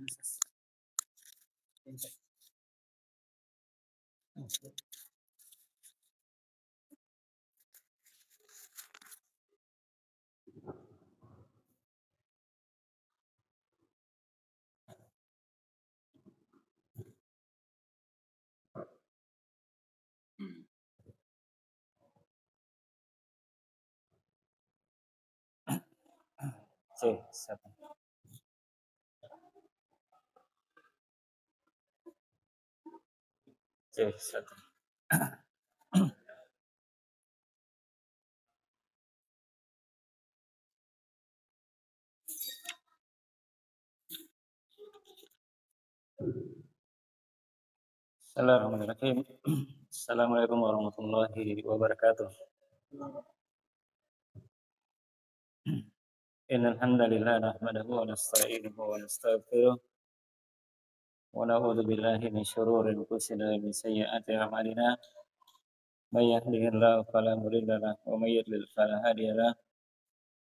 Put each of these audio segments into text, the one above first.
Sí, satu. Sí, satu. Bismillahirrahmanirrahim. Assalamualaikum warahmatullahi wabarakatuh. Innal hamdalillah nahmaduhu wa nasta'inuhu wa nastaghfiruh wa na'udzu billahi min shururi anfusina wa min sayyiati a'malina. May yahdihillahu fala mudilla lahu wa may yudlil fala hadiya lahu.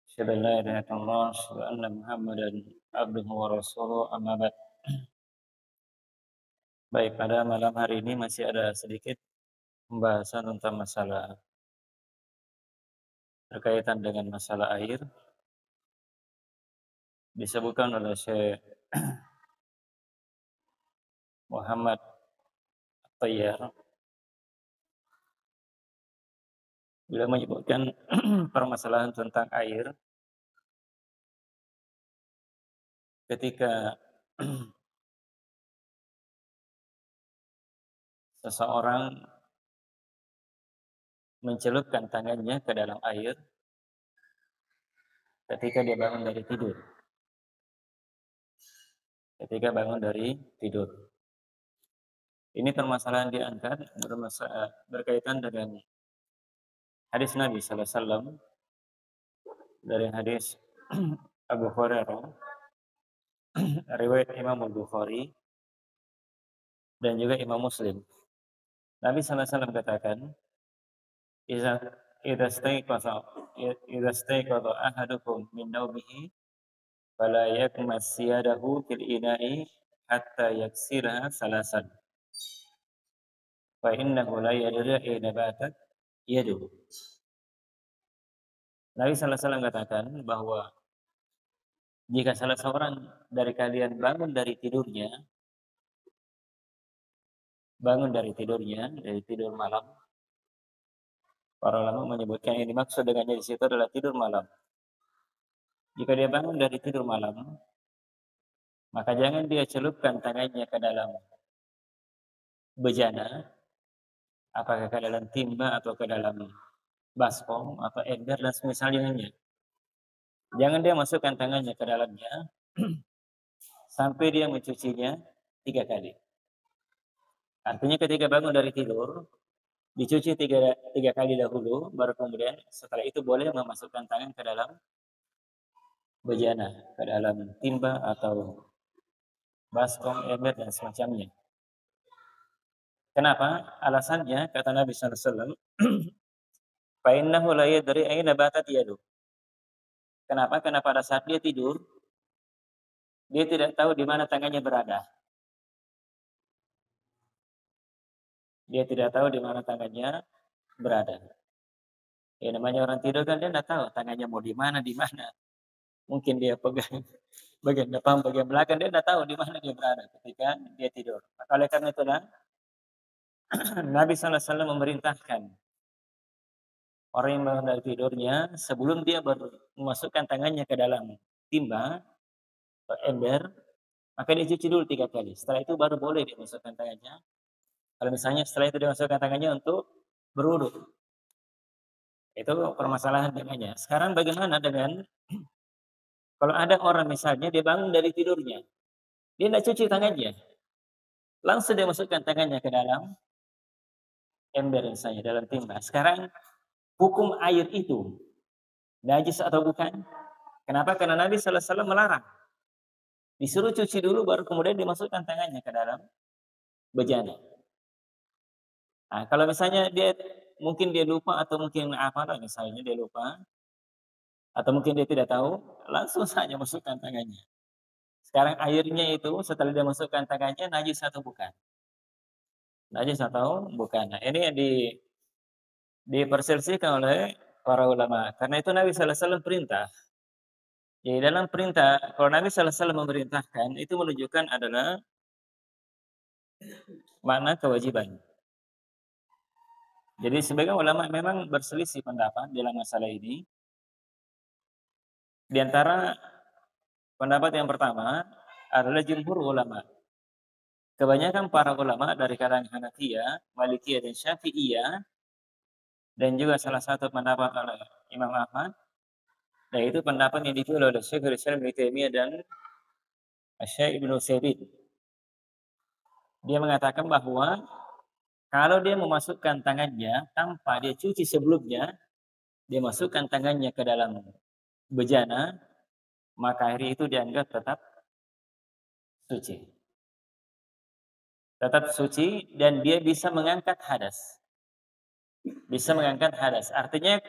Asyhadu an la ilaha illallah wa asyhadu anna Muhammadan abduhu wa rasuluhu amma ba'd. Baik, pada malam hari ini masih ada sedikit pembahasan tentang masalah berkaitan dengan masalah air. Disebutkan oleh Syekh Muhammad Tayyar, beliau menyebutkan permasalahan tentang air ketika seseorang mencelupkan tangannya ke dalam air ketika dia bangun dari tidur. Ketika bangun dari tidur. Ini permasalahan diangkat berkaitan dengan hadis Nabi sallallahu alaihi wasallam dari hadis Abu Hurairah, riwayat Imam Al-Bukhari dan juga Imam Muslim. Nabi sallallahu alaihi wasallam katakan, idza staiqadha ahadukum min nawmihi fala yakmas yadahu fil ina'i hatta yaksiraha salasan. Fa innahu la yadri aina batat yaduhu. Nabi sallallahu alaihi wasallam katakan bahwa jika salah seorang dari kalian bangun dari tidurnya, dari tidur malam, para ulama menyebutkan ini maksud dengannya di situ adalah tidur malam. Jika dia bangun dari tidur malam, maka jangan dia celupkan tangannya ke dalam bejana, apakah ke dalam timba atau ke dalam baskom atau ember dan semisalnya. Jangan dia masukkan tangannya ke dalamnya sampai dia mencucinya 3 kali. Artinya ketika bangun dari tidur, dicuci tiga kali dahulu, baru kemudian setelah itu boleh memasukkan tangan ke dalam bejana, ke dalam timba atau baskom, ember dan semacamnya. Kenapa? Alasannya kata Nabi sallallahu alaihi wasallam, fa innahu la yadri aina batat yadu. Kenapa? Karena pada saat dia tidur, dia tidak tahu di mana tangannya berada. Dia tidak tahu di mana tangannya berada. Ya namanya orang tidur kan dia tidak tahu tangannya mau di mana. Mungkin dia pegang bagian depan, bagian belakang, dia tidak tahu di mana dia berada ketika dia tidur. Maka oleh karena itulah Nabi sallallahu alaihi wasallam memerintahkan orang yang bangun dari tidurnya sebelum dia memasukkan tangannya ke dalam timba atau ember, maka dia cuci dulu 3 kali. Setelah itu baru boleh dia masukkan tangannya. Kalau misalnya setelah itu dia masukkan tangannya untuk berwudu. Itu permasalahan dengannya. Sekarang bagaimana dengan kalau ada orang misalnya dia bangun dari tidurnya, dia tidak cuci tangannya, langsung dia masukkan tangannya ke dalam ember misalnya, dalam timba. Sekarang hukum air itu najis atau bukan? Kenapa? Karena Nabi sallallahu alaihi wasallam melarang. Disuruh cuci dulu baru kemudian dimasukkan tangannya ke dalam bejana. Nah, kalau misalnya mungkin dia lupa atau mungkin apalah misalnya dia lupa atau mungkin dia tidak tahu, langsung saja masukkan tangannya. Sekarang airnya itu setelah dia masukkan tangannya najis atau bukan? Najis atau bukan? Nah, ini yang diperselisihkan oleh para ulama. Karena itu Nabi sallallahu alaihi wasallam perintah. Jadi dalam perintah, kalau Nabi sallallahu alaihi wasallam memerintahkan, itu menunjukkan adalah makna kewajiban. Jadi sebagian ulama memang berselisih pendapat dalam masalah ini. Di antara pendapat yang pertama adalah jumhur ulama. Kebanyakan para ulama dari kalangan Hanafiyah, Malikiyah dan Syafi'iyah dan juga salah satu pendapat oleh Imam Ahmad, dan itu pendapat yang dipilih oleh Syekhul Islam Ibnu Taimiyah dan Syekh Ibnu Utsaimin. Dia mengatakan bahwa kalau dia memasukkan tangannya tanpa dia cuci sebelumnya, dia masukkan tangannya ke dalam bejana, maka air itu dianggap tetap suci. Tetap suci dan dia bisa mengangkat hadas. Bisa mengangkat hadas. Artinya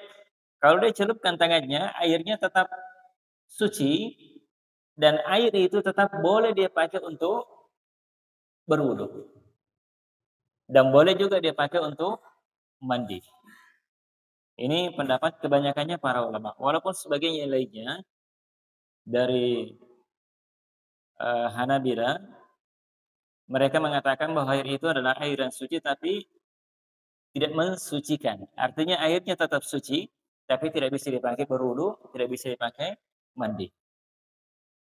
kalau dia celupkan tangannya, airnya tetap suci dan air itu tetap boleh dia pakai untuk berwudu. Dan boleh juga dia pakai untuk mandi. Ini pendapat kebanyakannya para ulama. Walaupun sebagian yang lainnya dari Hanabila, mereka mengatakan bahwa air itu adalah air yang suci tapi tidak mensucikan. Artinya airnya tetap suci, tapi tidak bisa dipakai berwudu, tidak bisa dipakai mandi.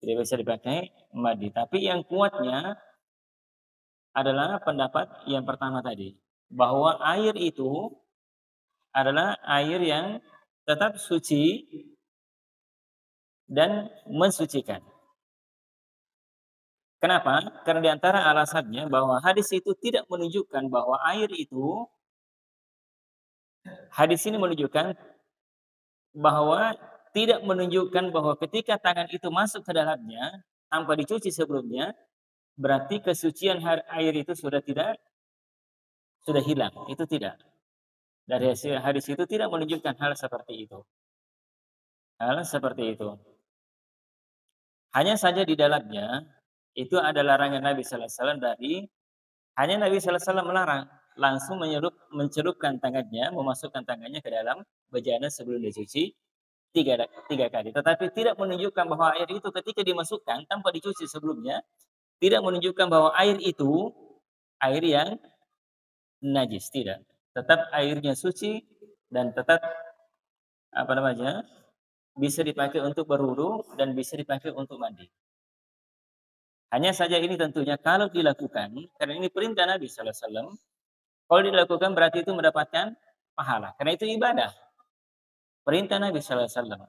Tidak bisa dipakai mandi. Tapi yang kuatnya adalah pendapat yang pertama tadi. Bahwa air itu adalah air yang tetap suci dan mensucikan. Kenapa? Karena di antara alasannya bahwa hadis itu tidak menunjukkan bahwa air itu, hadis ini menunjukkan bahwa tidak menunjukkan bahwa ketika tangan itu masuk ke dalamnya tanpa dicuci sebelumnya, berarti kesucian air itu sudah hilang. Itu tidak. Dari hasil hadis itu tidak menunjukkan hal seperti itu. Hal seperti itu. Hanya saja di dalamnya itu ada larangan Nabi sallallahu alaihi wasallam dari hanya Nabi sallallahu alaihi wasallam melarang langsung mencelupkan tangannya, memasukkan tangannya ke dalam bejana sebelum dicuci tiga kali. Tetapi tidak menunjukkan bahwa air itu ketika dimasukkan tanpa dicuci sebelumnya, tidak menunjukkan bahwa air itu air yang najis, tidak. Tetap airnya suci dan tetap bisa dipakai untuk berwudu dan bisa dipakai untuk mandi. Hanya saja ini tentunya kalau dilakukan, karena ini perintah Nabi sallallahu alaihi wasallam, kalau dilakukan berarti itu mendapatkan pahala. Karena itu ibadah. Perintah Nabi sallallahu alaihi wasallam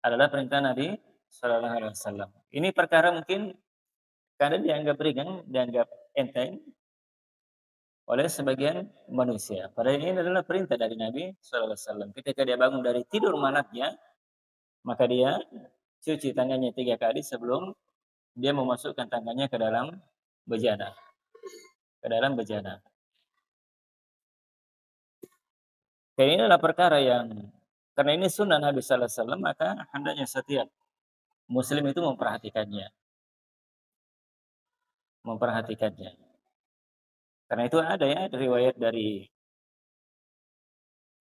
adalah perintah Nabi sallallahu alaihi wasallam. Ini perkara mungkin kadang dianggap ringan, dianggap enteng oleh sebagian manusia. Padahal ini adalah perintah dari Nabi sallallahu alaihi wasallam. Ketika dia bangun dari tidur malamnya, maka dia cuci tangannya 3 kali sebelum dia memasukkan tangannya ke dalam bejana. Ke dalam bejana. Dan ini adalah perkara yang karena ini sunnah Nabi sallallahu alaihi wasallam, maka hendaknya setiap muslim itu memperhatikannya. Memperhatikannya. Karena itu ada ya riwayat dari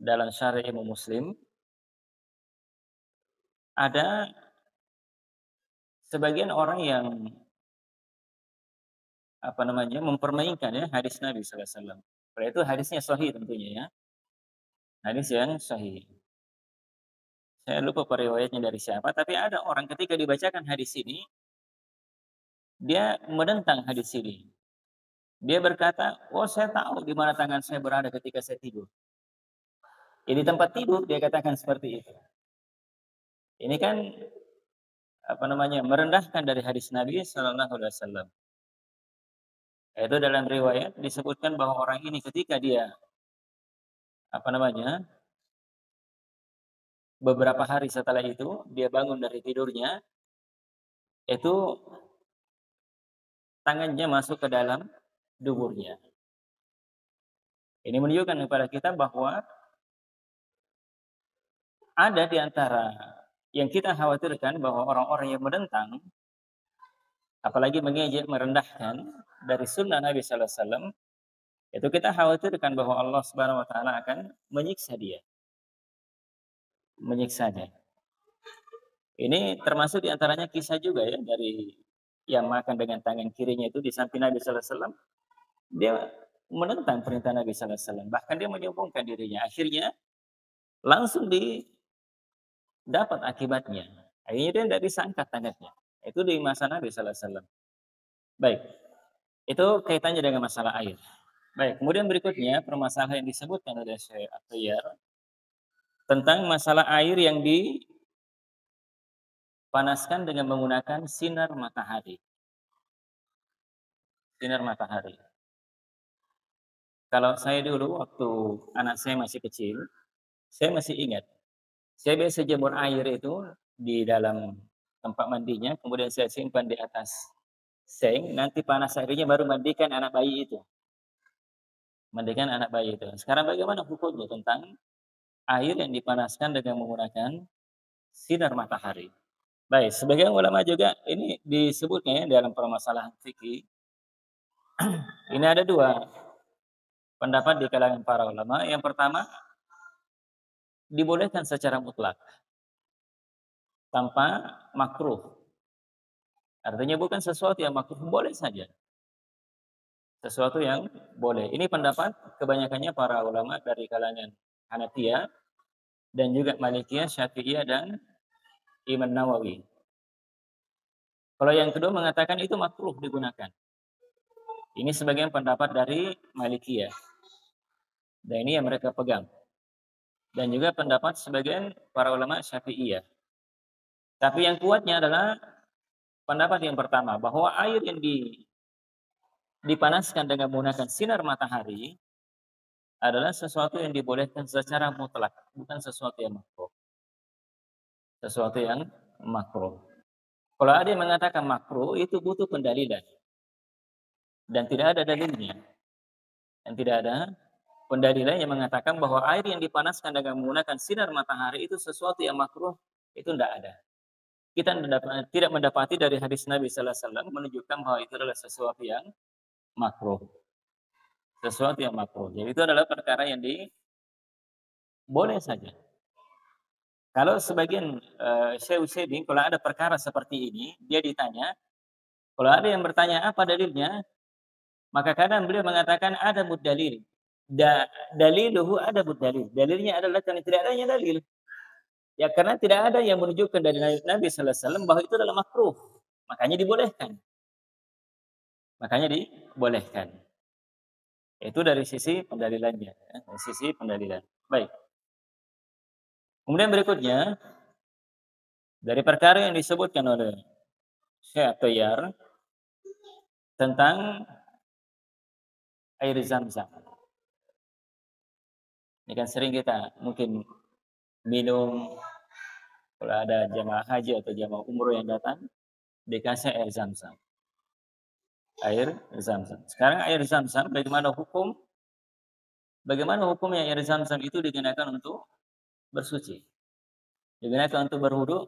dalam Syarih Imam Muslim, ada sebagian orang yang mempermainkan ya hadis Nabi sallallahu alaihi wasallam. Karena itu hadisnya sahih tentunya ya. Hadis yang sahih. Saya lupa periwayatnya dari siapa, tapi ada orang ketika dibacakan hadis ini, dia menentang hadis ini. Dia berkata, "Oh, saya tahu di mana tangan saya berada ketika saya tidur." Ya di tempat tidur dia katakan seperti itu. Ini kan merendahkan dari hadis Nabi sallallahu alaihi wasallam. Itu dalam riwayat disebutkan bahwa orang ini ketika dia beberapa hari setelah itu dia bangun dari tidurnya, itu tangannya masuk ke dalam duburnya. Ini menunjukkan kepada kita bahwa ada di antara yang kita khawatirkan bahwa orang-orang yang menentang apalagi mengejek, merendahkan dari sunnah Nabi sallallahu alaihi wasallam, itu kita khawatirkan bahwa Allah Subhanahu wa taala akan menyiksa dia, menyiksanya. Ini termasuk di antaranya kisah juga ya dari yang makan dengan tangan kirinya itu di samping Nabi sallallahu alaihi wasallam, dia menentang perintah Nabi sallallahu alaihi wasallam, bahkan dia menyombongkan dirinya. Akhirnya langsung dapat akibatnya. Akhirnya dia tidak bisa angkat tangannya. Itu di masa Nabi sallallahu alaihi wasallam. Baik, itu kaitannya dengan masalah air. Baik, kemudian berikutnya permasalahan yang disebutkan oleh Syekh At-Tayyar tentang masalah air yang dipanaskan dengan menggunakan sinar matahari. Sinar matahari. Kalau saya dulu waktu anak saya masih kecil, saya masih ingat, saya biasa jemur air itu di dalam tempat mandinya, kemudian saya simpan di atas seng, nanti panas airnya baru mandikan anak bayi itu. Mandikan anak bayi itu. Sekarang bagaimana hukumnya tentang air yang dipanaskan dengan menggunakan sinar matahari? Baik, sebagian ulama juga ini disebutnya ya dalam permasalahan fikih. Ini ada dua pendapat di kalangan para ulama. Yang pertama, dibolehkan secara mutlak tanpa makruh. Artinya bukan sesuatu yang makruh, boleh saja. Sesuatu yang boleh. Ini pendapat kebanyakannya para ulama dari kalangan Hanafiyah dan juga Malikiyah, Syafi'iyah dan Imam Nawawi. Kalau yang kedua mengatakan itu makruh digunakan. Ini sebagian pendapat dari Malikiyah. Dan ini yang mereka pegang. Dan juga pendapat sebagian para ulama Syafi'iyah. Tapi yang kuatnya adalah pendapat yang pertama, bahwa air yang dipanaskan dengan menggunakan sinar matahari adalah sesuatu yang dibolehkan secara mutlak, bukan sesuatu yang makruh. Sesuatu yang makruh. Kalau ada yang mengatakan makruh, itu butuh pendalilan. Dan tidak ada dalilnya. Dan tidak ada pendalilan yang mengatakan bahwa air yang dipanaskan dengan menggunakan sinar matahari itu sesuatu yang makruh, itu tidak ada. Kita tidak mendapati dari hadis Nabi sallallahu alaihi wasallam menunjukkan bahwa itu adalah sesuatu yang makruh. Sesuatu yang makruh. Jadi itu adalah perkara yang boleh saja. Kalau sebagian Syekh Utsaimin kalau ada perkara seperti ini, dia ditanya, kalau ada yang bertanya apa dalilnya, maka kadang beliau mengatakan ada dalil. Daliluhu ada dalil. Dalilnya adalah karena tidak adanya dalil. Ya karena tidak ada yang menunjukkan dari Nabi sallallahu alaihi wasallam bahwa itu adalah makruh. Makanya dibolehkan. Makanya dibolehkan. Itu dari sisi pendalilannya, ya, dari sisi pendalilan. Baik. Kemudian berikutnya dari perkara yang disebutkan oleh Syekh At-Tayyar tentang air Zam-Zam. Ini kan sering kita mungkin minum kalau ada jamaah haji atau jamaah umroh yang datang dikasih air Zam-Zam. Air Zam-Zam. Sekarang air Zam-Zam bagaimana hukum? Bagaimana hukumnya air Zam-Zam itu digunakan untuk bersuci? Digunakan untuk berwudu?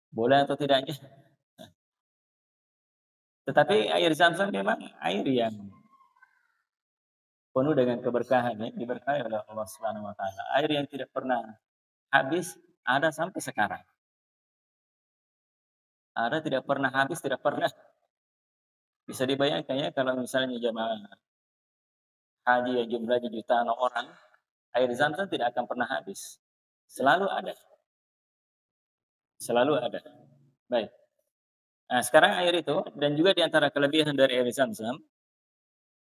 Boleh atau tidaknya? Tetapi air Zam-Zam memang air yang penuh dengan keberkahan, ya, diberkahi oleh Allah Subhanahu wa taala. Air yang tidak pernah habis ada sampai sekarang. Ada tidak pernah habis, tidak pernah bisa dibayangkan ya kalau misalnya jemaah haji yang jumlahnya jutaan orang, air Zam-Zam tidak akan pernah habis. Selalu ada. Selalu ada. Baik. Nah, sekarang air itu dan juga di antara kelebihan dari air Zam-Zam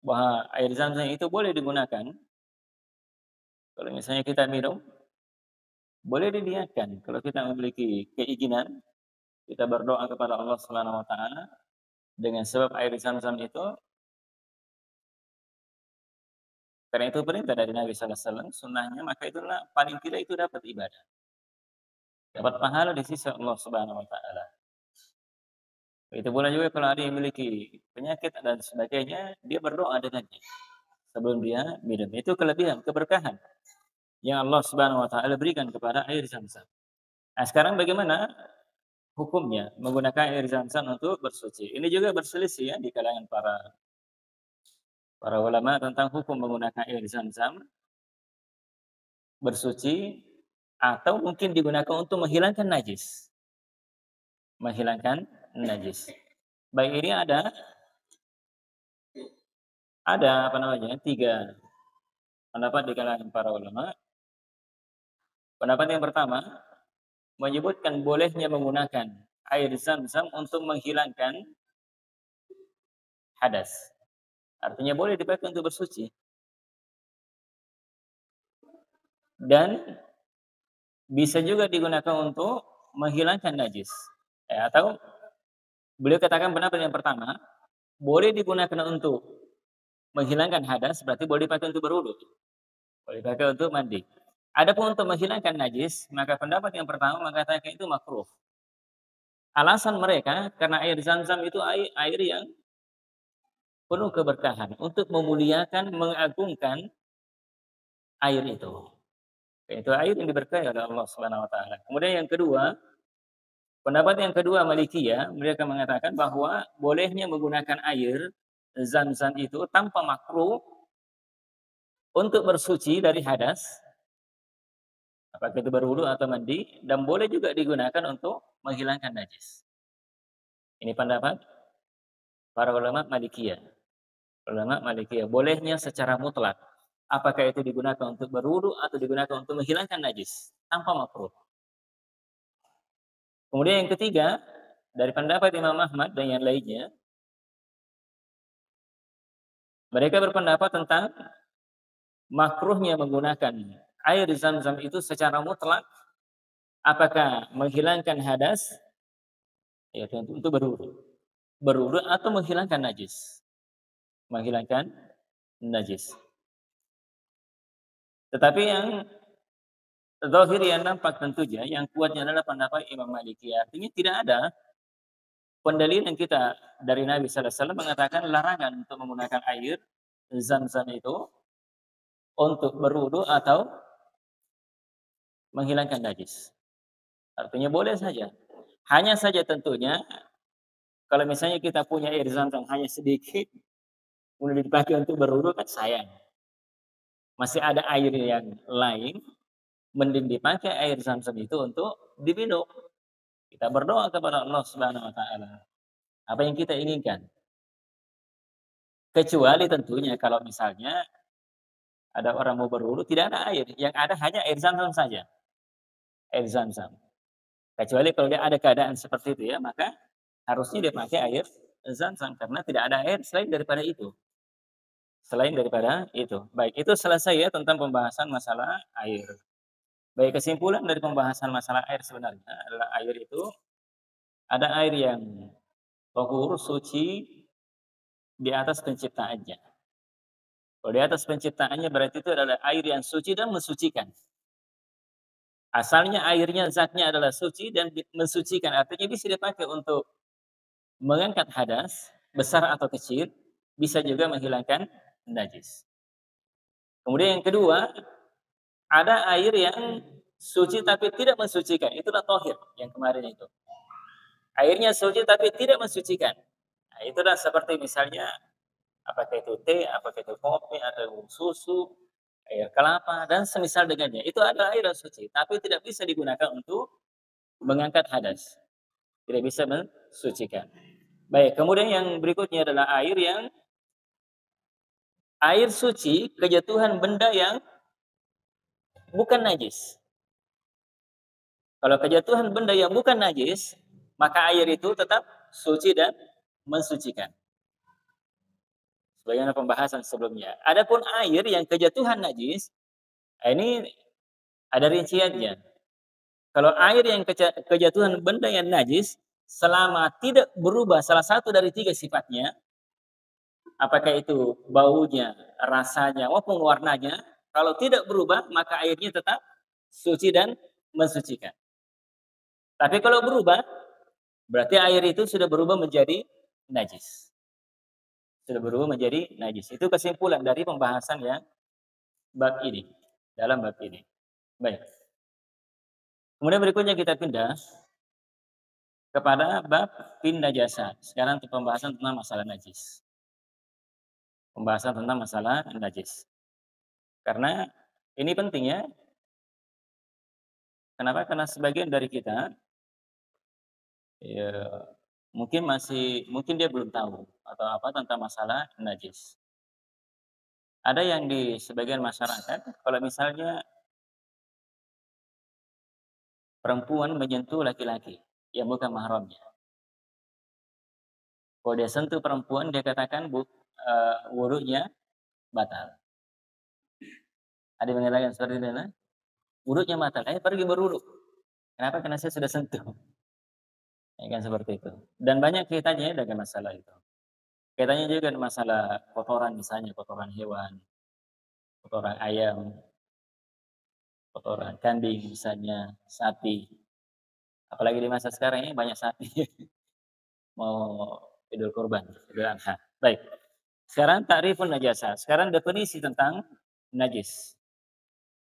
bahwa air Zam-Zam itu boleh digunakan kalau misalnya kita minum boleh diniatkan kalau kita memiliki keinginan kita berdoa kepada Allah Subhanahu wa taala dengan sebab air Zam-Zam itu karena itu perintah dari Nabi sallallahu alaihi wasallam sunnahnya maka itulah paling tidak itu dapat ibadah. Dapat pahala di sisi Allah Subhanahu wa taala. Itu pula juga kalau ada yang memiliki penyakit dan sebagainya, dia berdoa dengannya sebelum dia minum. Itu kelebihan, keberkahan yang Allah Subhanahu wa taala berikan kepada air Zam-Zam. Nah, sekarang bagaimana hukumnya menggunakan air Zam-Zam untuk bersuci. Ini juga berselisih ya di kalangan para ulama tentang hukum menggunakan air Zam-Zam bersuci atau mungkin digunakan untuk menghilangkan najis. Menghilangkan najis. Baik, ini ada apa namanya? 3 pendapat di kalangan para ulama. Pendapat yang pertama menyebutkan bolehnya menggunakan air Zam-Zam untuk menghilangkan hadas. Artinya boleh dipakai untuk bersuci. Dan bisa juga digunakan untuk menghilangkan najis. Atau beliau katakan pendapat yang pertama, boleh digunakan untuk menghilangkan hadas, berarti boleh dipakai untuk berwudu. Boleh dipakai untuk mandi. Adapun untuk menghilangkan najis, maka pendapat yang pertama mengatakan itu makruh. Alasan mereka karena air Zam-Zam itu air yang penuh keberkahan untuk memuliakan, mengagungkan air itu. Itu air yang diberkahi oleh Allah Subhanahu wa taala. Kemudian yang kedua, pendapat yang kedua Malikiyah, mereka mengatakan bahwa bolehnya menggunakan air Zam-Zam itu tanpa makruh untuk bersuci dari hadas, apakah itu berwudu atau mandi, dan boleh juga digunakan untuk menghilangkan najis. Ini pendapat para ulama Malikiyah. Ulama Malikiyah bolehnya secara mutlak. Apakah itu digunakan untuk berwudu atau digunakan untuk menghilangkan najis tanpa makruh. Kemudian yang ketiga, dari pendapat Imam Ahmad dan yang lainnya, mereka berpendapat tentang makruhnya menggunakan air Zam-Zam itu secara mutlak, apakah menghilangkan hadas, yaitu untuk berwudu atau menghilangkan najis. Menghilangkan najis. Tetapi yang zahir yang nampak tentunya, yang kuatnya adalah pendapat Imam Maliki. Artinya tidak ada pendalilan kita dari Nabi sallallahu alaihi wasallam mengatakan larangan untuk menggunakan air Zam-Zam itu untuk berwudu atau menghilangkan najis. Artinya boleh saja. Hanya saja tentunya kalau misalnya kita punya air Zam-Zam hanya sedikit kemudian dipakai untuk berwudu kan sayang. Masih ada air yang lain, mending dipakai air Zam-Zam itu untuk diminum. Kita berdoa kepada Allah Subhanahu wa taala. Apa yang kita inginkan. Kecuali tentunya kalau misalnya ada orang mau berwudu tidak ada air, yang ada hanya air Zam-Zam saja. Air Zam-Zam. Kecuali kalau dia ada keadaan seperti itu ya, maka harusnya dia pakai air Zam-Zam karena tidak ada air selain daripada itu. Selain daripada itu. Baik, itu selesai ya tentang pembahasan masalah air. Baik, kesimpulan dari pembahasan masalah air sebenarnya adalah air itu ada air yang tahur, suci di atas penciptaannya. Kalau di atas penciptaannya berarti itu adalah air yang suci dan mensucikan. Asalnya airnya, zatnya adalah suci dan mensucikan. Artinya bisa dipakai untuk mengangkat hadas, besar atau kecil, bisa juga menghilangkan najis. Kemudian yang kedua, ada air yang suci tapi tidak mensucikan. Itulah tohir yang kemarin itu. Airnya suci tapi tidak mensucikan. Nah, itulah seperti misalnya apakah itu teh, apakah itu kopi, atau susu, air kelapa, dan semisal dengannya. Itu adalah air yang suci, tapi tidak bisa digunakan untuk mengangkat hadas. Tidak bisa mensucikan. Baik, kemudian yang berikutnya adalah air suci, kejatuhan benda yang bukan najis. Kalau kejatuhan benda yang bukan najis, maka air itu tetap suci dan mensucikan. Sebagaimana pembahasan sebelumnya. Adapun air yang kejatuhan najis, ini ada rinciannya. Kalau air yang kejatuhan benda yang najis, selama tidak berubah salah satu dari 3 sifatnya, apakah itu baunya, rasanya, maupun warnanya, kalau tidak berubah, maka airnya tetap suci dan mensucikan. Tapi kalau berubah, berarti air itu sudah berubah menjadi najis. Sudah berubah menjadi najis. Itu kesimpulan dari pembahasan yang bab ini. Dalam bab ini. Baik. Kemudian berikutnya kita pindah kepada bab fin najasat. Sekarang untuk pembahasan tentang masalah najis. Pembahasan tentang masalah najis. Karena ini penting ya. Kenapa? Karena sebagian dari kita ya, mungkin dia belum tahu atau apa tentang masalah najis. Ada yang di sebagian masyarakat kalau misalnya perempuan menyentuh laki-laki yang bukan mahramnya. Kalau dia sentuh perempuan, dia katakan wudunya batal. Ada yang mengatakan seperti itu, nah? Wudunya batal. Pergi berwudu. Kenapa? Karena saya sudah sentuh. Ya kan seperti itu. Dan banyak kaitannya dengan masalah itu. Kaitannya juga dengan masalah kotoran misalnya, kotoran hewan, kotoran ayam, kotoran kambing misalnya, sapi. Apalagi di masa sekarang ini banyak sapi. Mau Idul Kurban, Idul Adha. Baik. Sekarang ta'rifun najasa. Sekarang definisi tentang najis.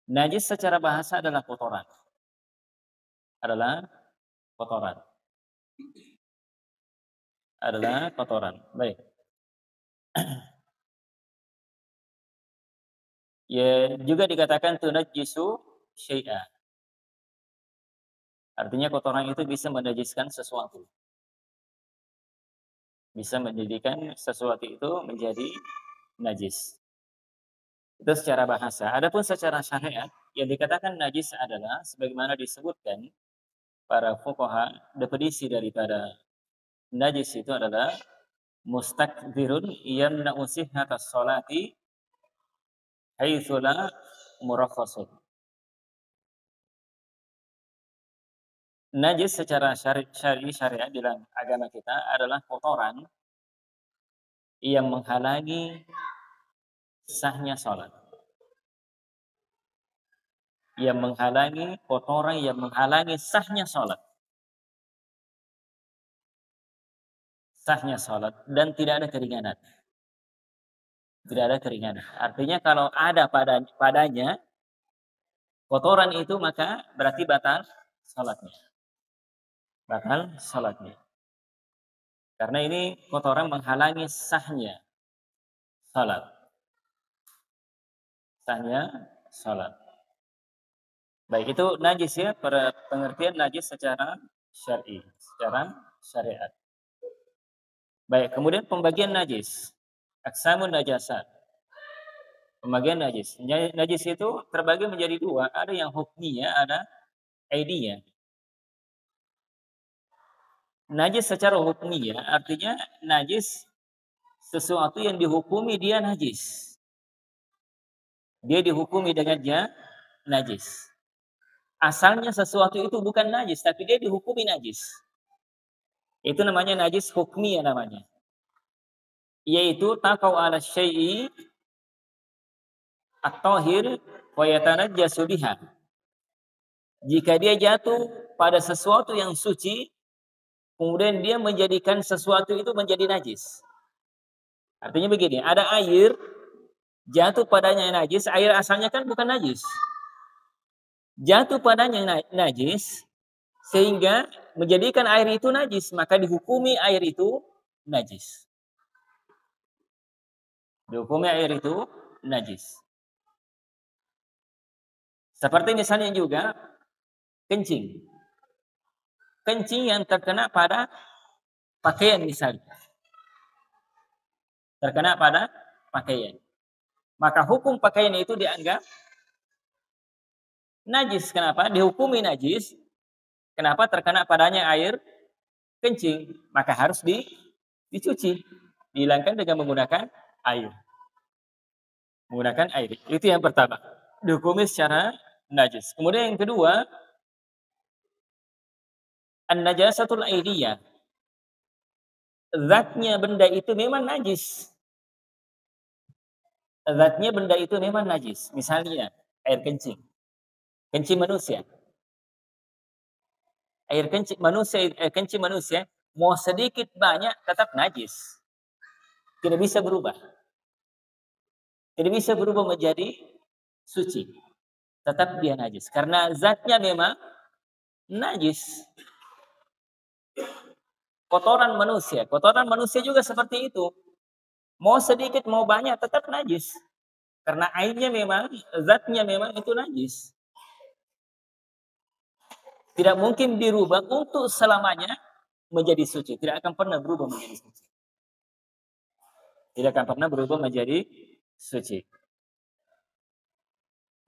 Najis secara bahasa adalah kotoran. Adalah kotoran. Adalah kotoran. Baik. Ya, juga dikatakan tunajjisu syai'a. Artinya kotoran itu bisa menajiskan sesuatu. Bisa menjadikan sesuatu itu menjadi najis. Itu secara bahasa. Adapun secara syariat, yang dikatakan najis adalah sebagaimana disebutkan para fuqaha, definisi daripada najis itu adalah mustakbirun yamna'u sihhatas sholati haitsu la murakhasun. Najis secara syariat dalam agama kita adalah kotoran yang menghalangi sahnya sholat. Yang menghalangi kotoran yang menghalangi sahnya sholat. Sahnya sholat dan tidak ada keringanan. Tidak ada keringanan. Artinya kalau ada padanya kotoran itu maka berarti batal sholatnya. Batal sholatnya. Karena ini kotoran menghalangi sahnya sholat. Sahnya sholat. Baik, itu najis ya, pengertian najis secara syar'i, secara syariat. Baik, kemudian pembagian najis. Aqsamun najasat. Pembagian najis. Najis itu terbagi menjadi dua, ada yang hukmiyah, ada aidiyah. Najis secara hukmiyah artinya najis sesuatu yang dihukumi dia najis. Dia dihukumi dengannya najis. Asalnya sesuatu itu bukan najis, tapi dia dihukumi najis. Itu namanya najis hukmiyah namanya. Yaitu taqau ala syai'i at-tahir wa yatanajjasu biha. Jika dia jatuh pada sesuatu yang suci, kemudian dia menjadikan sesuatu itu menjadi najis. Artinya begini, ada air jatuh padanya najis, air asalnya kan bukan najis. Jatuh padanya najis sehingga menjadikan air itu najis, maka dihukumi air itu najis. Dihukumi air itu najis. Seperti misalnya juga kencing. Kencing yang terkena pada pakaian misalnya. Terkena pada pakaian. Maka hukum pakaian itu dianggap najis. Kenapa? Dihukumi najis. Kenapa? Terkena padanya air kencing. Maka harus dicuci. Dihilangkan dengan menggunakan air. Menggunakan air. Itu yang pertama. Dihukumi secara najis. Kemudian yang kedua, an-najasatul aidiyah. Zatnya benda itu memang najis. Zatnya benda itu memang najis. Misalnya air kencing. Kencing manusia. Air kencing manusia mau sedikit banyak tetap najis. Tidak bisa berubah. Tidak bisa berubah menjadi suci. Tetap dia najis. Karena zatnya memang najis. kotoran manusia. Kotoran manusia juga seperti itu. Mau sedikit, mau banyak, tetap najis. Karena airnya memang, zatnya memang itu najis. Tidak mungkin dirubah untuk selamanya menjadi suci. Tidak akan pernah berubah menjadi suci. Tidak akan pernah berubah menjadi suci.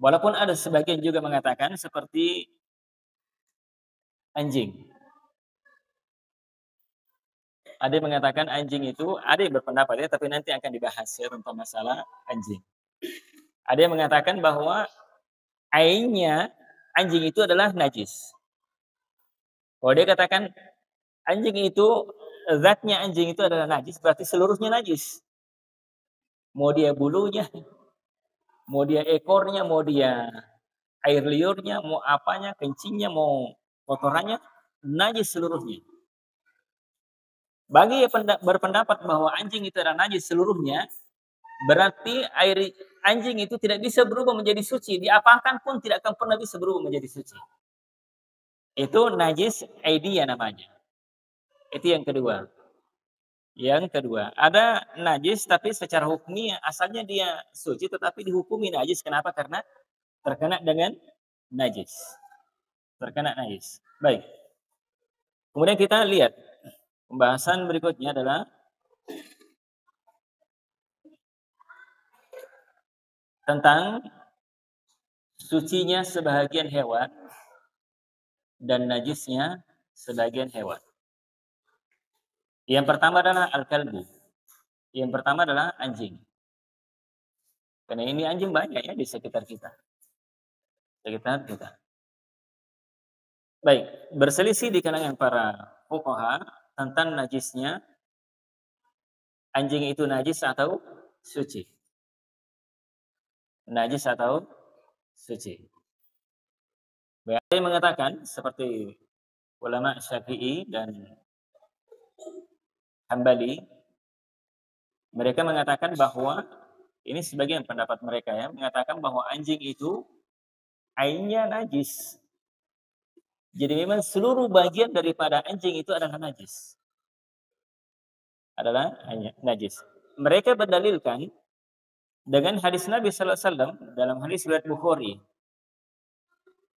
Walaupun ada sebagian juga mengatakan seperti anjing. Ada yang mengatakan anjing itu, ada yang berpendapat ya, tapi nanti akan dibahas ya tentang masalah anjing. Ada yang mengatakan bahwa ainnya anjing itu adalah najis. Kalau dia katakan anjing itu, zatnya anjing itu adalah najis, berarti seluruhnya najis. Mau dia bulunya, mau dia ekornya, mau dia air liurnya, mau apanya, kencingnya, mau kotorannya, najis seluruhnya. Bagi yang berpendapat bahwa anjing itu adalah najis seluruhnya, berarti air anjing itu tidak bisa berubah menjadi suci. Diapakan pun tidak akan pernah bisa berubah menjadi suci. Itu najis aidiyah namanya. Itu yang kedua. Yang kedua, ada najis tapi secara hukmi asalnya dia suci tetapi dihukumi najis. Kenapa? Karena terkena dengan najis. Terkena najis. Baik. Kemudian kita lihat pembahasan berikutnya adalah tentang sucinya sebahagian hewan dan najisnya sebagian hewan. Yang pertama adalah al-kalbu. Yang pertama adalah anjing. Karena ini anjing banyak ya di sekitar kita. Sekitar kita. Baik, berselisih di kalangan para fuqaha tentang najisnya anjing itu najis atau suci. Najis atau suci. Baik, ada yang mengatakan seperti ulama Syafi'i dan Hambali, mereka mengatakan bahwa ini sebagian pendapat mereka ya, mengatakan bahwa anjing itu ainnya najis. Jadi memang seluruh bagian daripada anjing itu adalah najis. Adalah najis. Mereka berdalilkan dengan hadis Nabi sallallahu alaihi wasallam dalam hadis riwayat Bukhari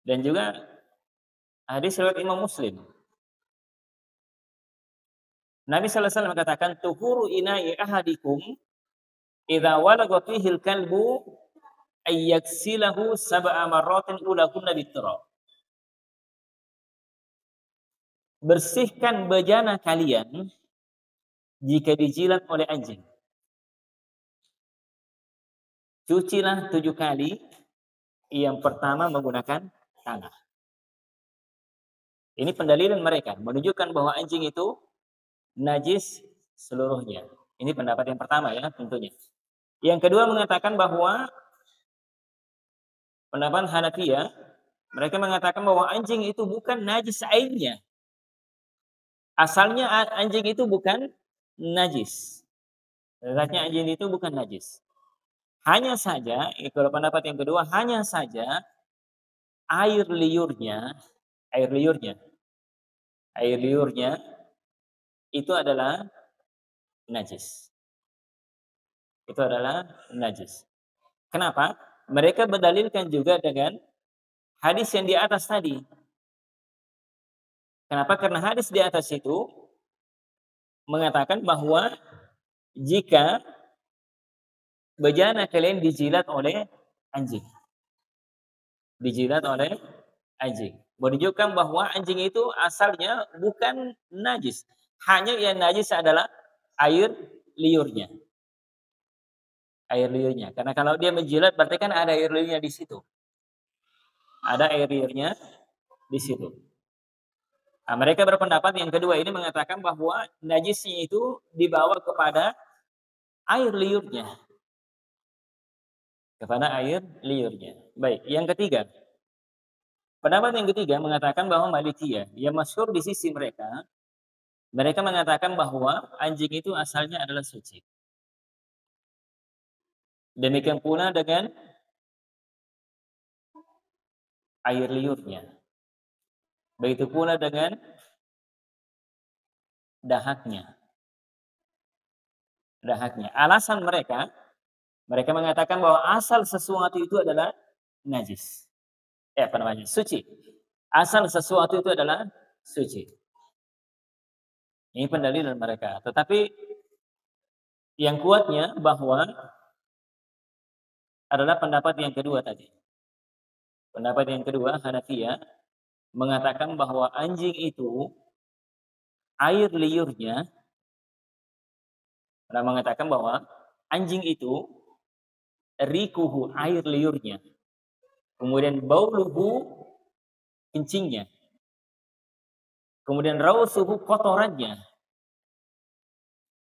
dan juga hadis riwayat Imam Muslim. Nabi sallallahu alaihi wasallam mengatakan tuhuru ina'i ahadikum idza walagha fihi al-kalbu ayyaksilahu sab'a marratin ulahunna biturab. Bersihkan bejana kalian jika dijilat oleh anjing. Cucilah 7 kali. Yang pertama menggunakan tanah. Ini pendalilan mereka menunjukkan bahwa anjing itu najis seluruhnya. Ini pendapat yang pertama ya tentunya. Yang kedua mengatakan bahwa pendapat Hanafiyah, mereka mengatakan bahwa anjing itu bukan najis ainnya. Asalnya anjing itu bukan najis. Zatnya anjing itu bukan najis. Hanya saja, kalau pendapat yang kedua, hanya saja air liurnya itu adalah najis. Itu adalah najis. Kenapa? Mereka berdalilkan juga dengan hadis yang di atas tadi. Kenapa? Karena hadis di atas itu mengatakan bahwa jika bejana kalian dijilat oleh anjing. Dijilat oleh anjing. Menunjukkan bahwa anjing itu asalnya bukan najis. Hanya yang najis adalah air liurnya. Air liurnya. Karena kalau dia menjilat berarti kan ada air liurnya di situ. Ada air liurnya di situ. Nah, mereka berpendapat yang kedua ini mengatakan bahwa najisnya itu dibawa kepada air liurnya. Kepada air liurnya. Baik, yang ketiga. Pendapat yang ketiga mengatakan bahwa Malikiyah yang masyhur di sisi mereka, mereka mengatakan bahwa anjing itu asalnya adalah suci. Demikian pula dengan air liurnya. Begitu pula dengan dahaknya. Dahaknya. Alasan mereka mengatakan bahwa asal sesuatu itu adalah najis. Suci. Asal sesuatu itu adalah suci. Ini pendalilan mereka. Tetapi yang kuatnya bahwa adalah pendapat yang kedua tadi. Pendapat yang kedua, Hanafiyah, mengatakan bahwa anjing itu air liurnya, mereka mengatakan bahwa anjing itu rikuhu, air liurnya, kemudian bauluhu, kencingnya, kemudian rausuhu, kotorannya,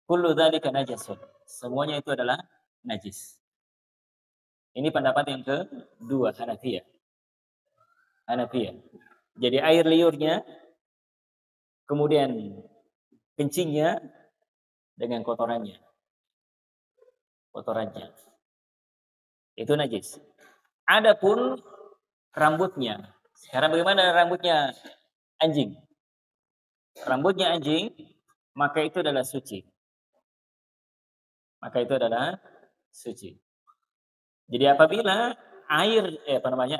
kullu dzalika najasun, semuanya itu adalah najis. Ini pendapat yang kedua, Hanafiyah. Jadi air liurnya, kemudian kencingnya dengan kotorannya. Itu najis. Adapun rambutnya. Sekarang bagaimana rambutnya anjing? Rambutnya anjing, maka itu adalah suci. Jadi apabila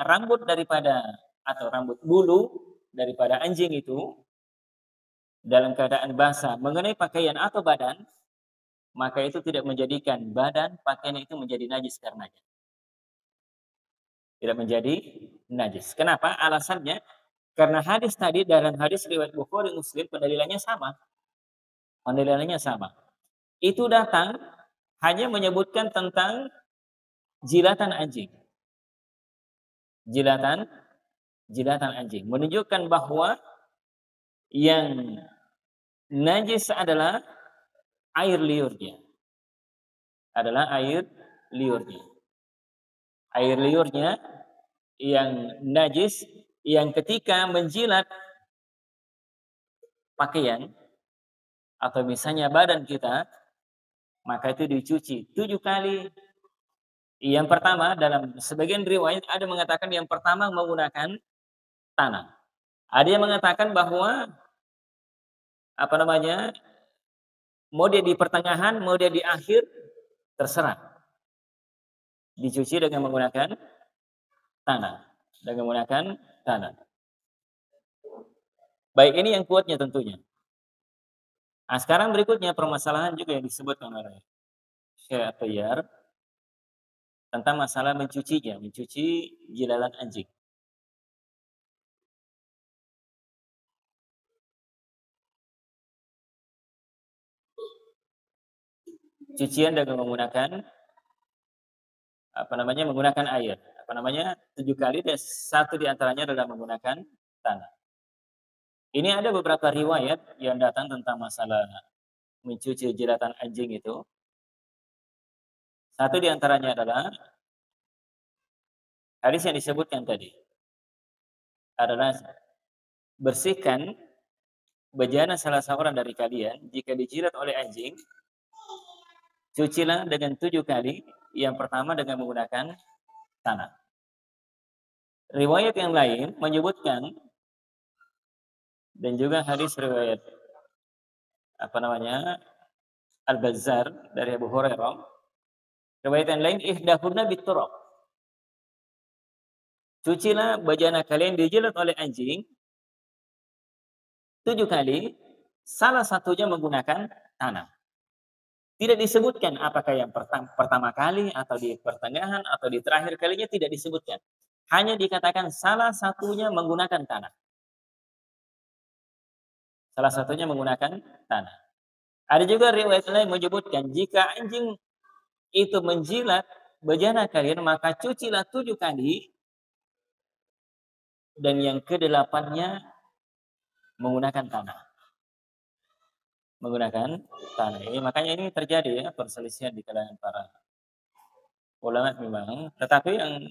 rambut daripada atau rambut bulu daripada anjing itu dalam keadaan basah mengenai pakaian atau badan, maka itu tidak menjadikan badan pakaian itu menjadi najis karenanya. Tidak menjadi najis. Kenapa? Alasannya karena hadis tadi dalam hadis riwayat Bukhari Muslim pendalilannya sama. Itu datang hanya menyebutkan tentang jilatan anjing. Jilatan anjing menunjukkan bahwa yang najis adalah air liurnya. Air liurnya yang najis, yang ketika menjilat pakaian atau misalnya badan kita, maka itu dicuci 7 kali. Yang pertama, dalam sebagian riwayat ada mengatakan yang pertama menggunakan tanah. Ada yang mengatakan bahwa mau dia di pertengahan, mau dia di akhir, terserah. Dicuci dengan menggunakan tanah. Baik, ini yang kuatnya tentunya. Nah, sekarang berikutnya permasalahan juga yang disebutkan oleh Syekh At-Tayyar tentang masalah mencuci jilatan anjing. Cucian dengan menggunakan menggunakan air. 7 kali dan 1 diantaranya adalah menggunakan tanah. Ini ada beberapa riwayat yang datang tentang masalah mencuci jilatan anjing itu. 1 diantaranya adalah hadis yang disebutkan tadi. Adalah bersihkan bejana salah seorang dari kalian jika dijilat oleh anjing, cucilah dengan 7 kali, yang pertama dengan menggunakan tanah. Riwayat yang lain menyebutkan, dan juga hadis riwayat Al-Bazzar dari Abu Hurairah, riwayat yang lain ihdahunna biturab. Cucilah bejana kalian dijilat oleh anjing 7 kali, salah satunya menggunakan tanah. Tidak disebutkan apakah yang pertama kali atau di pertengahan atau di terakhir kalinya, tidak disebutkan. Hanya dikatakan salah satunya menggunakan tanah. Ada juga riwayat lain menyebutkan jika anjing itu menjilat bejana kalian, maka cucilah 7 kali dan yang ke-8-nya menggunakan tanah. Makanya ini terjadi perselisihan di kalangan para ulama memang. Tetapi yang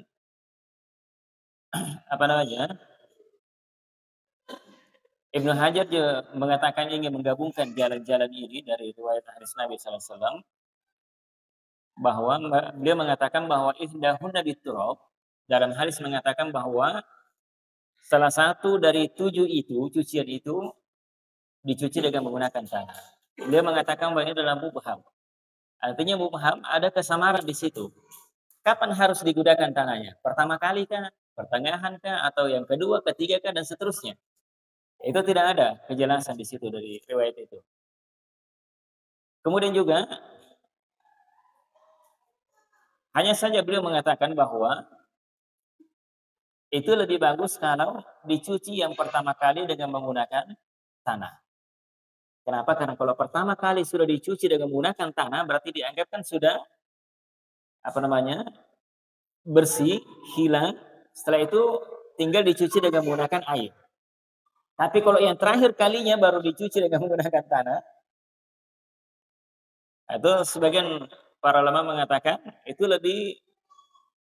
Ibnu Hajar juga mengatakan ingin menggabungkan jalan-jalan ini dari riwayat hadis Nabi SAW, bahwa beliau mengatakan bahwa ihdahunna biturab, dalam hadis mengatakan bahwa salah satu dari 7 itu, cucian itu dicuci dengan menggunakan tanah. Dia mengatakan bahwa ini adalah mubham. Artinya mubham ada kesamaran di situ. Kapan harus digunakan tanahnya? Pertama kali kah? Pertengahan kah? Atau yang kedua, ketiga kah? Dan seterusnya. Itu tidak ada kejelasan di situ dari riwayat itu. Kemudian juga, hanya saja beliau mengatakan bahwa itu lebih bagus kalau dicuci yang pertama kali dengan menggunakan tanah. Kenapa? Karena kalau pertama kali sudah dicuci dengan menggunakan tanah, berarti dianggap kan sudah apa namanya bersih, hilang. Setelah itu tinggal dicuci dengan menggunakan air. Tapi kalau yang terakhir kalinya baru dicuci dengan menggunakan tanah, itu sebagian para ulama mengatakan itu lebih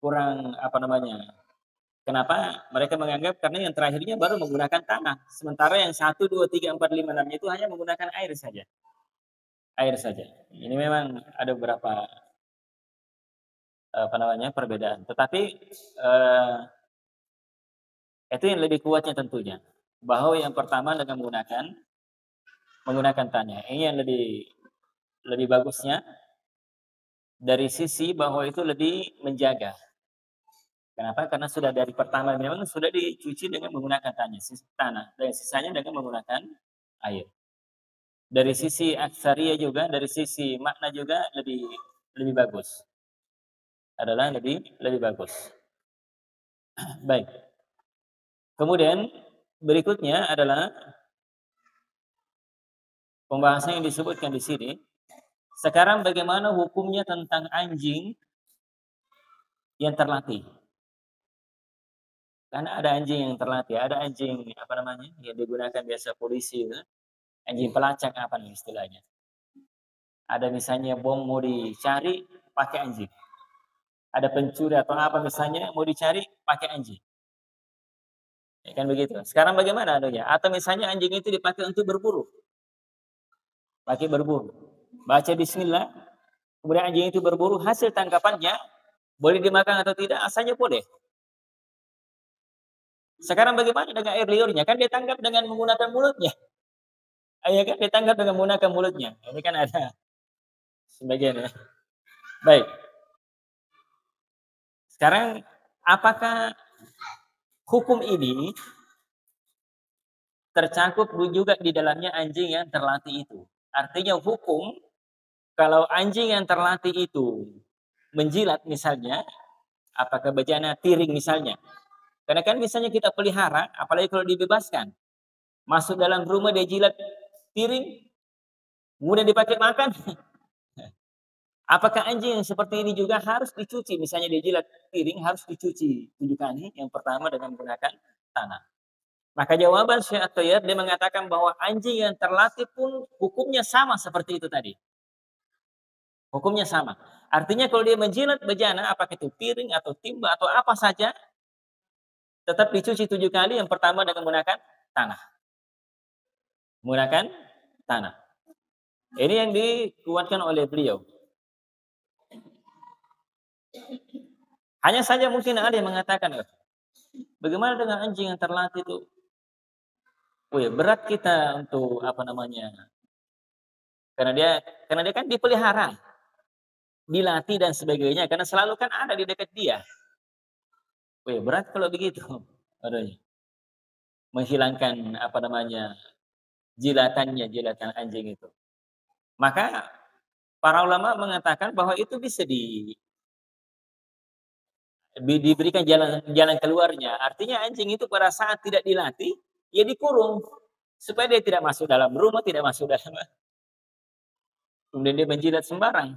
kurang apa namanya. Kenapa? Mereka menganggap karena yang terakhirnya baru menggunakan tanah. Sementara yang 1, 2, 3, 4, 5, 6 itu hanya menggunakan air saja. Air saja. Ini memang ada beberapa apa namanya perbedaan. Tetapi itu yang lebih kuatnya tentunya. Bahwa yang pertama dengan menggunakan tanah. Ini yang lebih bagusnya dari sisi bahwa itu lebih menjaga. Kenapa? Karena sudah dari pertama memang sudah dicuci dengan menggunakan tanah dan sisanya dengan menggunakan air. Dari sisi aksariyah juga, dari sisi makna juga lebih bagus. Adalah lebih bagus. Baik. Kemudian berikutnya adalah pembahasan yang disebutkan di sini. Sekarang bagaimana hukumnya tentang anjing yang terlatih? Karena ada anjing yang terlatih, ada anjing apa namanya yang digunakan biasa polisi, anjing pelacak apa nih istilahnya. Ada misalnya bom mau dicari pakai anjing. Ada pencuri atau apa misalnya mau dicari pakai anjing. Ya kan begitu. Sekarang bagaimana anunya? Atau misalnya anjing itu dipakai untuk berburu. Pakai berburu. Baca bismillah, kemudian anjing itu berburu, hasil tangkapannya boleh dimakan atau tidak, asalnya boleh. Sekarang bagaimana dengan air liurnya? Kan dia tangkap dengan menggunakan mulutnya. Ya kan dia tangkap dengan menggunakan mulutnya. Ini kan ada sebagian ya. Baik. Sekarang apakah hukum ini tercakup juga di dalamnya anjing yang terlatih itu? Artinya hukum kalau anjing yang terlatih itu menjilat misalnya, apakah bejana tiring misalnya. Karena kan misalnya kita pelihara, apalagi kalau dibebaskan, masuk dalam rumah dia jilat piring, kemudian dipakai makan. Apakah anjing yang seperti ini juga harus dicuci? Misalnya dia jilat piring harus dicuci 7 kali. Yang pertama dengan menggunakan tanah. Maka jawaban Syekh At-Thayyib dia mengatakan bahwa anjing yang terlatih pun hukumnya sama seperti itu tadi. Hukumnya sama. Artinya kalau dia menjilat bejana, apakah itu piring atau timba atau apa saja, tetap dicuci 7 kali. Yang pertama dengan menggunakan tanah. Menggunakan tanah. Ini yang dikuatkan oleh beliau. Hanya saja mungkin ada yang mengatakan, bagaimana dengan anjing yang terlatih itu? Oh ya, berat kita untuk apa namanya? Karena dia kan dipelihara, dilatih dan sebagainya. Karena selalu kan ada di dekat dia. Oh ya, berat kalau begitu. Adanya. Menghilangkan apa namanya? Jilatan anjing itu. Maka para ulama mengatakan bahwa itu bisa diberikan jalan keluarnya. Artinya anjing itu pada saat tidak dilatih, ya dikurung supaya dia tidak masuk dalam rumah, tidak masuk dalam. Kemudian dia menjilat sembarang.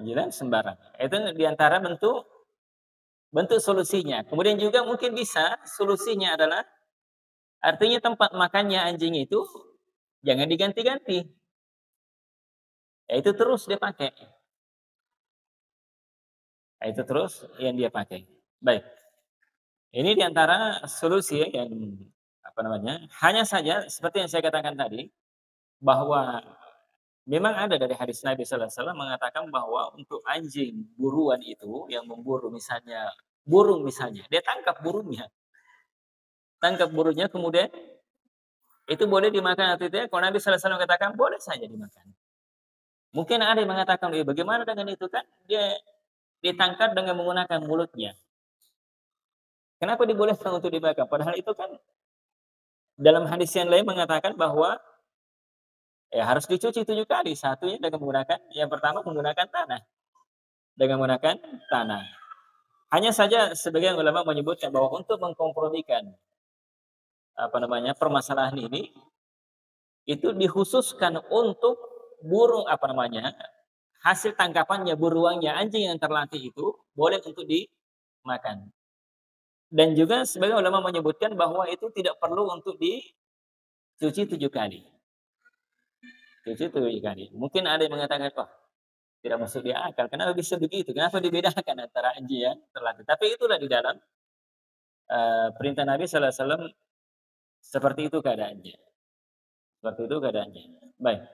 Menjilat sembarang. Itu diantara bentuk solusinya. Kemudian juga mungkin bisa solusinya adalah artinya tempat makannya anjing itu jangan diganti-ganti. Ya, itu terus dia pakai. Ya, itu terus yang dia pakai. Baik. Ini diantara solusi yang apa namanya? Hanya saja seperti yang saya katakan tadi bahwa memang ada dari hadis Nabi Sallallahu Alaihi Wasallam mengatakan bahwa untuk anjing buruan itu yang memburu misalnya burung misalnya, dia tangkap burungnya kemudian Itu boleh dimakan atau tidak? Kalau Nabi sallallahu alaihi wasallam katakan boleh saja dimakan. Mungkin ada yang mengatakan, bagaimana dengan itu kan dia ditangkap dengan menggunakan mulutnya. Kenapa dibolehkan untuk dimakan? Padahal itu kan dalam hadis yang lain mengatakan bahwa harus dicuci 7 kali. Satunya dengan menggunakan, yang pertama menggunakan tanah. Dengan menggunakan tanah. Hanya saja sebagian ulama menyebutkan bahwa untuk mengkompromikan permasalahan ini, itu dikhususkan untuk burung hasil tangkapannya, buruannya anjing yang terlatih itu boleh untuk dimakan. Dan juga sebagian ulama menyebutkan bahwa itu tidak perlu untuk dicuci 7 kali. Cuci 7 kali. Mungkin ada yang mengatakan, tidak masuk di akal. Kenapa bisa begitu? Kenapa dibedakan antara anjing yang terlatih? Tapi itulah di dalam perintah Nabi sallallahu alaihi wasallam, seperti itu keadaannya. Seperti itu keadaannya. Baik.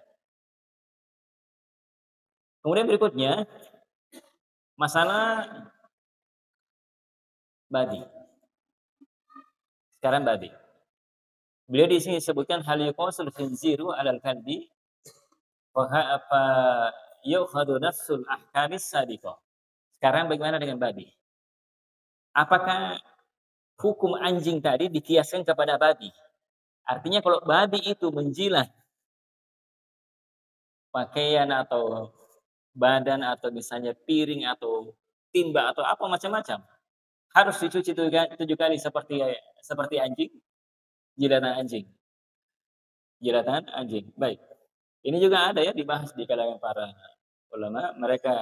Kemudian berikutnya masalah babi. Sekarang babi. Beliau di sini sebutkan hal yuqasul khinziru 'alal kalbi wa apa yu'khadhu nafsul ahkamis sabiqah. Sekarang bagaimana dengan babi? Apakah hukum anjing tadi dikiaskan kepada babi? Artinya kalau babi itu menjilat pakaian atau badan atau misalnya piring atau timba atau apa macam-macam, harus dicuci 7 kali seperti anjing, jilatan anjing. Jilatan anjing. Baik. Ini juga ada ya dibahas di kalangan para ulama. Mereka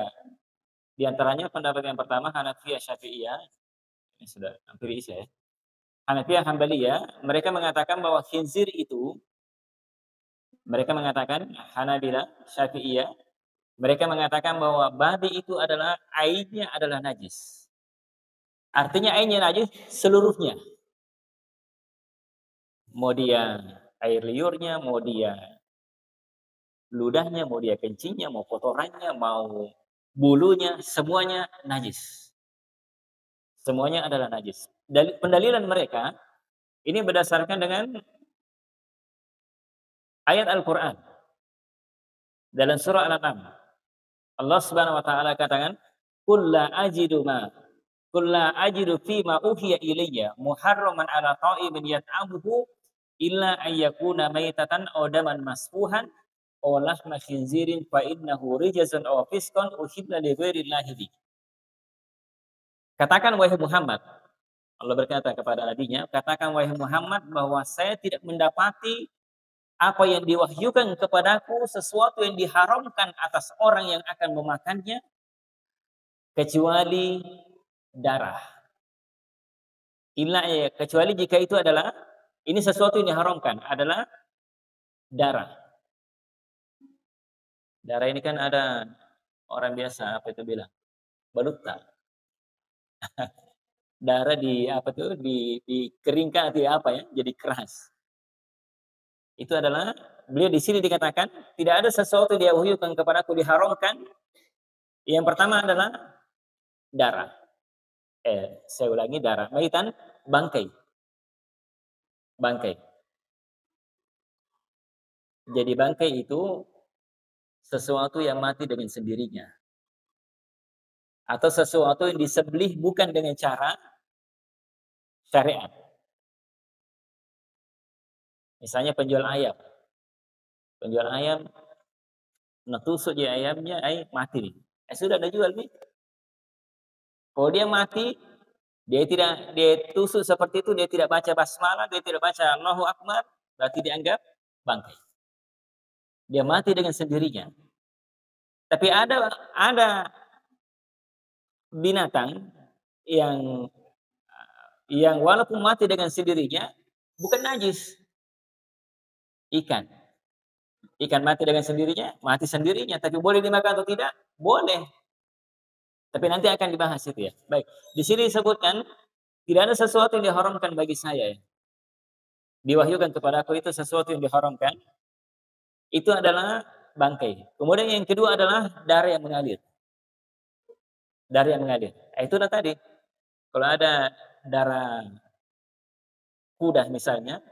di antaranya pendapat yang pertama Hanafiyah Syafi'iyah, ini sudah hampir isya ya. Hanafiyah Hambaliyah, mereka mengatakan bahwa khinzir itu, mereka mengatakan Hanabila Syafi'iyah, mereka mengatakan bahwa babi itu adalah airnya adalah najis. Artinya airnya najis seluruhnya. Mau dia air liurnya, mau dia ludahnya, mau dia kencingnya, mau kotorannya, mau bulunya, semuanya najis. Semuanya adalah najis. Pendalilan mereka ini berdasarkan dengan ayat Al-Quran dalam surah Al-An'am. Allah Subhanahu wa taala katakan, "Qul la ajidu fima uhiya ilayya muharraman ala ta'imin yat'amuhu illa ayyakuna maitatan aw daman masfuhan aw lahma khinzirin fa innahu rijzun aw fisqan uhilla li ghairillahi bi." Katakan wahai Muhammad, Allah berkata kepada nabinya, katakan wahai Muhammad bahwa saya tidak mendapati apa yang diwahyukan kepadaku sesuatu yang diharamkan atas orang yang akan memakannya kecuali darah. Kecuali jika itu adalah ini sesuatu yang diharamkan adalah darah. Darah ini kan ada orang biasa bilang balutta. Darah dikeringkan atau jadi keras. Itu adalah beliau di sini dikatakan tidak ada sesuatu dia wahyukan kepadaku diharamkan. Yang pertama adalah darah. Saya ulangi, darah. Maitan, bangkai. Bangkai. Jadi bangkai itu sesuatu yang mati dengan sendirinya. Atau sesuatu yang disembelih bukan dengan cara syariat. Misalnya penjual ayam. Penjual ayam, tusuk je ayamnya, mati nih. Sudah ada jual nih. Kalau dia mati, dia tusuk seperti itu, dia tidak baca basmalah, dia tidak baca Allahu Akbar, berarti dianggap bangkai. Dia mati dengan sendirinya. Tapi ada binatang yang walaupun mati dengan sendirinya bukan najis. Ikan mati dengan sendirinya, mati sendirinya, tapi boleh dimakan atau tidak? Boleh. Tapi nanti akan dibahas itu ya. Baik, di sini disebutkan tidak ada sesuatu yang diharamkan bagi saya. Diwahyukan kepada aku itu sesuatu yang diharamkan. Itu adalah bangkai. Kemudian yang kedua adalah darah yang mengalir. Darah yang mengalir. Itulah tadi. Kalau ada darah kuda misalnya,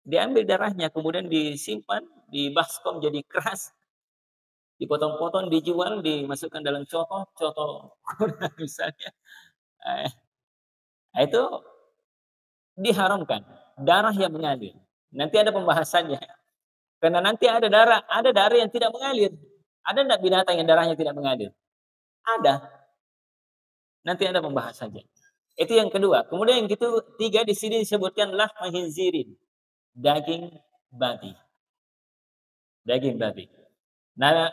Diambil darahnya, kemudian disimpan, dibaskom jadi keras, dipotong-potong, dijual, dimasukkan dalam coto misalnya. Eh, itu diharamkan, darah yang mengalir. Nanti ada pembahasannya, karena nanti ada darah yang tidak mengalir. Ada enggak binatang yang darahnya tidak mengalir? Ada, nanti ada pembahasannya. Itu yang kedua. Kemudian yang ketiga di sini disebutkan lahma khinzirin, daging babi. Daging babi. Nah,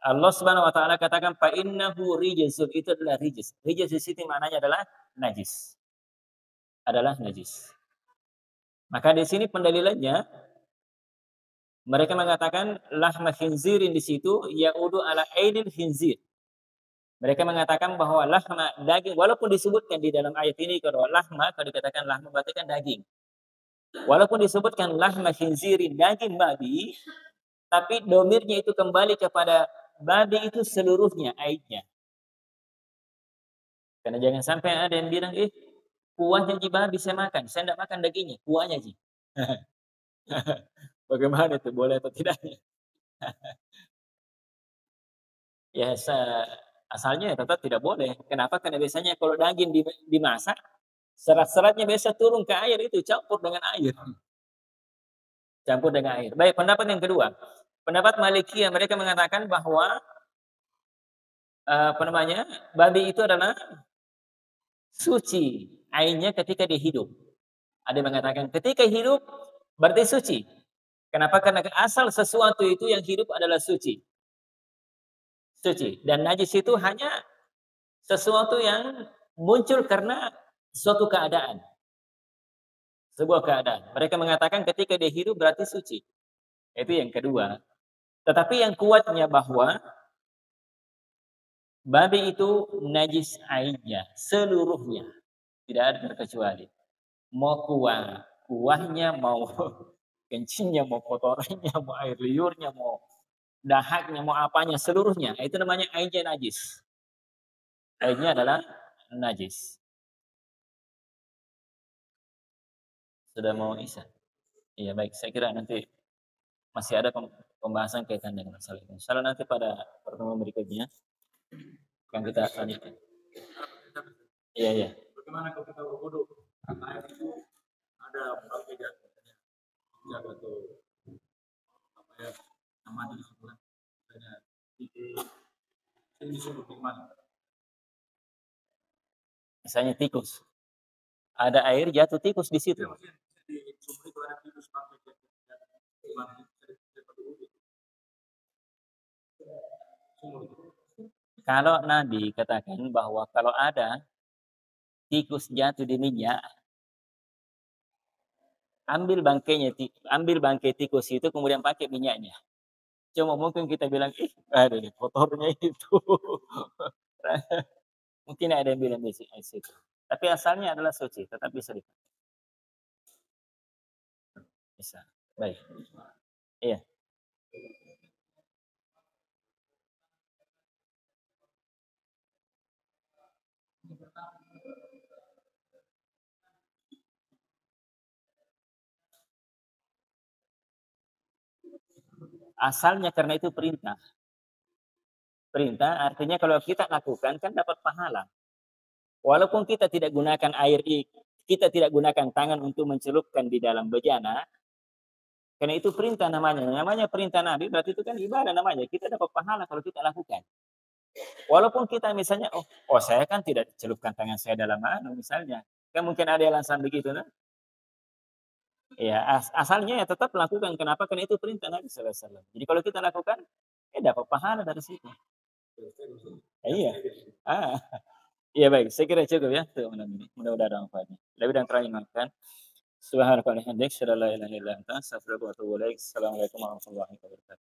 Allah Subhanahu wa taala katakan fa innahu rijsun, itu adalah rijis. Rijis di sini maknanya adalah najis. Adalah najis. Maka di sini pendalilannya mereka mengatakan lahma khinzirin di situ yaudu ala ainil khinzir. Mereka mengatakan bahwa lahma daging, walaupun disebutkan di dalam ayat ini kalau lahma, kalau dikatakan lahma berarti kan daging. Walaupun disebutkan lahma khinzirin, daging babi, tapi domirnya itu kembali kepada babi itu seluruhnya, aibnya. Karena jangan sampai ada yang bilang, kuahnya ji babi saya makan. Saya tidak makan dagingnya, kuahnya ji. Bagaimana itu, boleh atau tidaknya? Ya, asalnya ya tetap tidak boleh. Kenapa? Karena biasanya kalau daging dimasak, serat-seratnya biasa turun ke air itu, campur dengan air. Campur dengan air. Baik, pendapat yang kedua. Pendapat Malikiyah, mereka mengatakan bahwa babi itu adalah suci airnya ketika dia hidup. Ada yang mengatakan ketika hidup berarti suci. Kenapa? Karena asal sesuatu itu yang hidup adalah suci. Suci. Dan najis itu hanya sesuatu yang muncul karena suatu keadaan. Sebuah keadaan. Mereka mengatakan ketika dia hidup berarti suci. Itu yang kedua. Tetapi yang kuatnya bahwa babi itu najis airnya, seluruhnya. Tidak ada terkecuali. Mau kuahnya, mau kencingnya, mau kotorannya, mau air liurnya, mau dahaknya, mau apanya, seluruhnya. Itu namanya airnya najis. Airnya adalah najis. Sudah mau isya? Iya, baik. Saya kira nanti masih ada pembahasan kaitan dengan masalah ini. Insyaallah nanti pada pertemuan berikutnya akan kita lanjutkan. Iya, iya. Bagaimana kalau kita berwudu? Air itu ada berbagai jenis. Atau apa ya? Namanya disebut misalnya tikus. Ada air jatuh tikus di situ. Kalau Nabi katakan bahwa kalau ada tikus jatuh di minyak, ambil bangkai tikus itu kemudian pakai minyaknya. Cuma mungkin kita bilang, ada nih kotornya itu. Mungkin ada yang bilang di situ. Tapi asalnya adalah suci, tetap bisa dipakai. Bisa. Baik. Iya. Asalnya karena itu perintah. Perintah artinya kalau kita lakukan kan dapat pahala. Walaupun kita tidak gunakan kita tidak gunakan tangan untuk mencelupkan di dalam bejana, karena itu perintah namanya. Namanya perintah Nabi berarti itu kan ibadah namanya. Kita dapat pahala kalau kita lakukan. Walaupun kita misalnya, saya kan tidak celupkan tangan saya dalam misalnya. Kan mungkin ada yang langsung begitu, nah? Ya, asalnya ya tetap lakukan. Kenapa? Karena itu perintah Nabi SAW. Jadi kalau kita lakukan, dapat pahala dari situ. Iya. Iya baik, saya kira cukup ya. Mudah-mudahan ada manfaatnya. Lebih dan kurangnya maafkan. Subhanallah wa bihamdik, asyhadu an la ilaha illa anta, astaghfiruka wa atubu ilaik. Assalamualaikum warahmatullahi wabarakatuh.